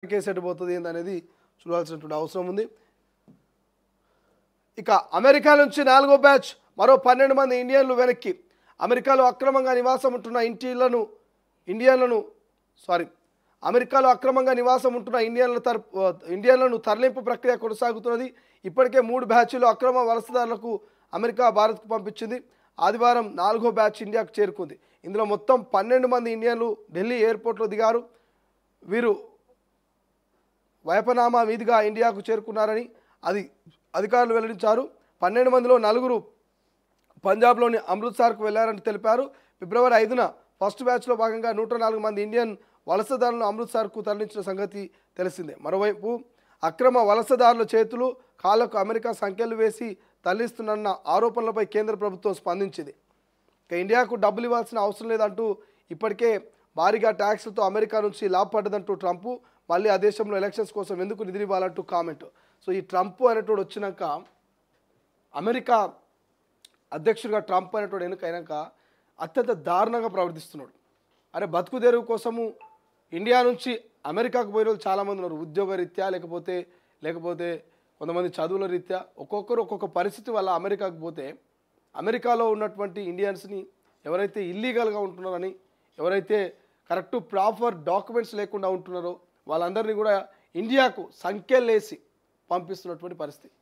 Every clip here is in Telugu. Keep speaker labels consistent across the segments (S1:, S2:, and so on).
S1: కేసు ఎటుపోతుంది ఏందనేది చూడాల్సినటువంటి అవసరం ఉంది. ఇక అమెరికా నుంచి 4వ బ్యాచ్ మరో 12 మంది ఇండియన్లు వెనక్కి. అమెరికాలో అక్రమంగా నివాసం ఉంటున్న అమెరికాలో అక్రమంగా నివాసం ఉంటున్న ఇండియన్లను తరలింపు ప్రక్రియ కొనసాగుతున్నది. ఇప్పటికే 3 బ్యాచ్లు అక్రమ వలసదారులకు అమెరికా భారత్కు పంపించింది. ఆదివారం 4వ బ్యాచ్ ఇండియాకు చేరుకుంది. ఇందులో మొత్తం 12 మంది ఇండియన్లు ఢిల్లీ ఎయిర్పోర్ట్లో దిగారు. వీరు వయపనామా మీదుగా ఇండియాకు చేరుకున్నారని అధికారులు వెల్లడించారు. 12 మందిలో 4 పంజాబ్లోని అమృత్సర్కు వెళ్లారని తెలిపారు. ఫిబ్రవరి 5న ఫస్ట్ బ్యాచ్లో భాగంగా 104 మంది ఇండియన్ వలసదారులను అమృత్సర్కు తరలించిన సంగతి తెలిసిందే. మరోవైపు అక్రమ వలసదారుల చేతులు కాళ్లకు అమెరికా సంఖ్యలు వేసి తరలిస్తున్న ఆరోపణలపై కేంద్ర ప్రభుత్వం స్పందించింది. ఇక ఇండియాకు డబ్బులు ఇవ్వాల్సిన అవసరం లేదంటూ ఇప్పటికే భారీగా ట్యాక్స్లతో అమెరికా నుంచి లాభపడ్డదంటూ ట్రంప్ మళ్ళీ ఆ దేశంలో ఎలక్షన్స్ కోసం ఎందుకు నిధులు ఇవ్వాలంటూ కామెంట్. సో ఈ ట్రంప్ అనేటోడు వచ్చినాక, అమెరికా అధ్యక్షుడిగా ట్రంప్ అనేటోడు ఎన్నికైనాక అత్యంత దారుణంగా ప్రవర్తిస్తున్నాడు. అరే బతుకు తెరువు కోసము ఇండియా నుంచి అమెరికాకు పోయిన వాళ్ళు చాలామంది ఉన్నారు. ఉద్యోగ రీత్యా లేకపోతే కొంతమంది చదువుల రీత్యా ఒక్కొక్కరు ఒక్కొక్క పరిస్థితి వల్ల అమెరికాకు పోతే, అమెరికాలో ఉన్నటువంటి ఇండియన్స్ని ఎవరైతే ఇల్లీగల్గా ఉంటున్నారని, ఎవరైతే కరెక్ట్ ప్రాపర్ డాక్యుమెంట్స్ లేకుండా ఉంటున్నారో వాళ్ళందరినీ కూడా ఇండియాకు సంఖ్యలేసి పంపిస్తున్నటువంటి పరిస్థితి.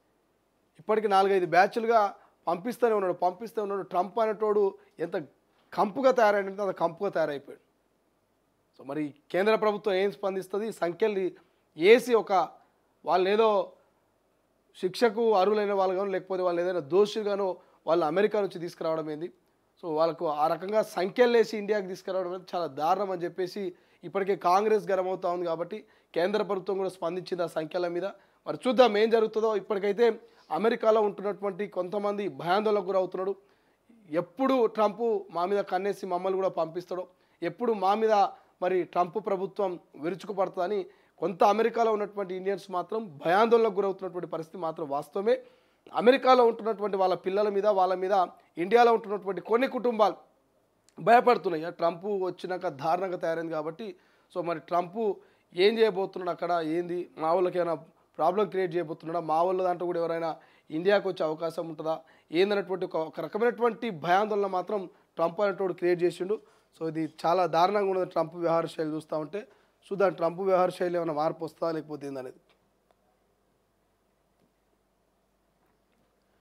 S1: ఇప్పటికి 4-5 బ్యాచ్లుగా పంపిస్తూనే ఉన్నాడు. ట్రంప్ అనేటోడు ఎంత కంపుగా తయారైందంటే అంత కంపుగా తయారైపోయాడు. సో మరి కేంద్ర ప్రభుత్వం ఏం స్పందిస్తుంది? సంఖ్యలు వేసి వాళ్ళని ఏదో శిక్షకు అర్హులైన వాళ్ళగానో లేకపోతే వాళ్ళు ఏదైనా దోషులుగానో వాళ్ళు అమెరికా నుంచి తీసుకురావడం ఏంది? సో వాళ్ళకు ఆ రకంగా సంఖ్యలు వేసి ఇండియాకి తీసుకురావడం అనేది చాలా దారుణం అని చెప్పేసి ఇప్పటికే కాంగ్రెస్ గరమవుతా ఉంది. కాబట్టి కేంద్ర ప్రభుత్వం కూడా స్పందించింది ఆ సంఖ్యల మీద. మరి చూద్దాం ఏం జరుగుతుందో. ఇప్పటికైతే అమెరికాలో ఉంటున్నటువంటి కొంతమంది భయాందోళనకు గురవుతున్నాడు. ఎప్పుడు ట్రంప్ మా మీద కన్నేసి మమ్మల్ని కూడా పంపిస్తాడో, ఎప్పుడు మా మీద మరి ట్రంప్ ప్రభుత్వం విరుచుకుపడుతుందని కొంత అమెరికాలో ఉన్నటువంటి ఇండియన్స్ మాత్రం భయాందోళనకు గురవుతున్నటువంటి పరిస్థితి మాత్రం వాస్తవమే. అమెరికాలో ఉంటున్నటువంటి వాళ్ళ పిల్లల మీద, వాళ్ళ మీద ఇండియాలో ఉంటున్నటువంటి కొన్ని కుటుంబాలు భయపడుతున్నాయి. ట్రంప్ వచ్చినాక దారుణంగా తయారైంది కాబట్టి. సో మరి ట్రంప్ ఏం చేయబోతున్నాడు అక్కడ, ఏంది, మా వాళ్ళకి ఏమైనా ప్రాబ్లం క్రియేట్ చేయబోతున్నాడా, మా వాళ్ళ దాంట్లో కూడా ఎవరైనా ఇండియాకు వచ్చే అవకాశం ఉంటుందా ఏందన్నటువంటి ఒక రకమైనటువంటి భయాందోళన మాత్రం ట్రంప్ అనేటోడు క్రియేట్ చేసిండు. సో ఇది చాలా దారుణంగా ఉన్నది ట్రంప్ వ్యవహార శైలి చూస్తూ ఉంటే. చూద్దాం ట్రంప్ వ్యవహార శైలి ఏమైనా మార్పు వస్తుందా లేకపోతే ఏందనేది.